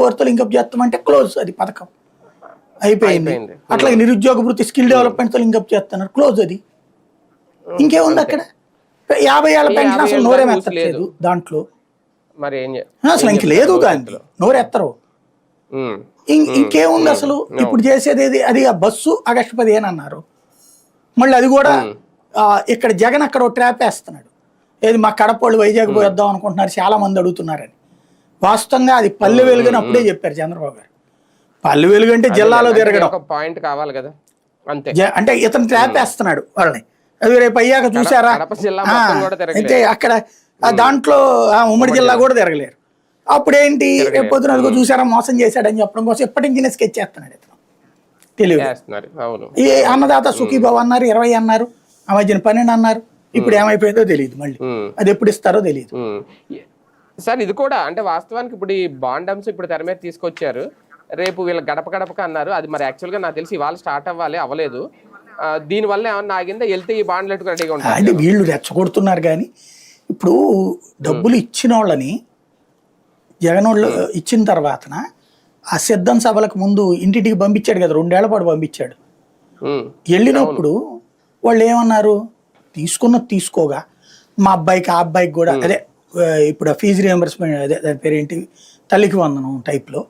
4th link up చేస్తామంటే close, అది పథకం అయిపోయింది. అట్లాగే నిరుద్యోగ వృత్తి స్కిల్ డెవలప్మెంట్ తో లింకప్ చేస్తున్నారు, క్లోజ్ అది. ఇంకేముంది అక్కడ? 50 ఏళ్ల పెన్షన్ అసలు నోరేం ఎత్తట్లేదు దాంట్లో, అసలు ఇంక లేదు దాన్ని నోరెత్తరు. ఇంకేముంది అసలు? ఇప్పుడు చేసేది ఏది? అది ఆ బస్సు ఆగస్టు 15 అన్నారు, మళ్ళీ అది కూడా ఇక్కడ జగన్ అక్కడ ట్రాప్ వేస్తున్నాడు. ఏది మా కడపళ్ళు వైజాగ్ పోయేద్దాం అనుకుంటున్నారు, చాలా మంది అడుగుతున్నారని. వాస్తవంగా అది పల్లె వెలుగు అని అప్పుడే చెప్పారు చంద్రబాబు గారు. పల్లె వెలుగు అంటే జిల్లాలో తిరగడం పాయింట్ కావాలి కదా, అంటే ఇతను ట్రాప్ వేస్తున్నాడు వాళ్ళని. అది రేపు అయ్యాక చూసారా, అయితే అక్కడ దాంట్లో ఉమ్మడి జిల్లా కూడా తిరగలేరు. అప్పుడేంటి రేపు పొద్దున అదిగో చూసారా మోసం చేశాడని చెప్పడం కోసం ఎప్పటి నుంచి స్కెచ్ చేస్తున్నాడు ఇతను తెలియదు. ఈ అన్నదాత సుఖీభావ్ అన్నారు, 20 అన్నారు, ఆ మధ్యన 12 అన్నారు. ఇప్పుడు ఏమైపోయిందో తెలియదు, మళ్ళీ అది ఎప్పుడు ఇస్తారో తెలియదు. సార్ ఇది కూడా అంటే వాస్తవానికి ఇప్పుడు ఈ బాండ్ అంశం ఇప్పుడు తెర మీద తీసుకొచ్చారు, రేపు వీళ్ళు గడప గడపక అన్నారు. అది మరి యాక్చువల్గా నాకు తెలిసి ఇవాళ స్టార్ట్ అవ్వలేదు. దీనివల్ల ఏమన్నా ఆగిందా? వెళ్తే ఈ బాండ్లు ఎట్టుకు రెడీగా ఉంటాయి అంటే వీళ్ళు రెచ్చగొడుతున్నారు. కానీ ఇప్పుడు డబ్బులు ఇచ్చిన వాళ్ళని జగన్ వాళ్ళు ఇచ్చిన తర్వాత ఆ సిద్ధం సభలకు ముందు ఇంటింటికి పంపించాడు కదా, 2 ఏళ్ల పాటు పంపించాడు. వెళ్ళినప్పుడు వాళ్ళు ఏమన్నారు, తీసుకోగా మా అబ్బాయికి ఆ అబ్బాయికి కూడా అదే ఇప్పుడు ఫీజు రియంబర్స్మెంట్, అదే దాని పేరేంటి, తల్లికి వందనం టైప్లో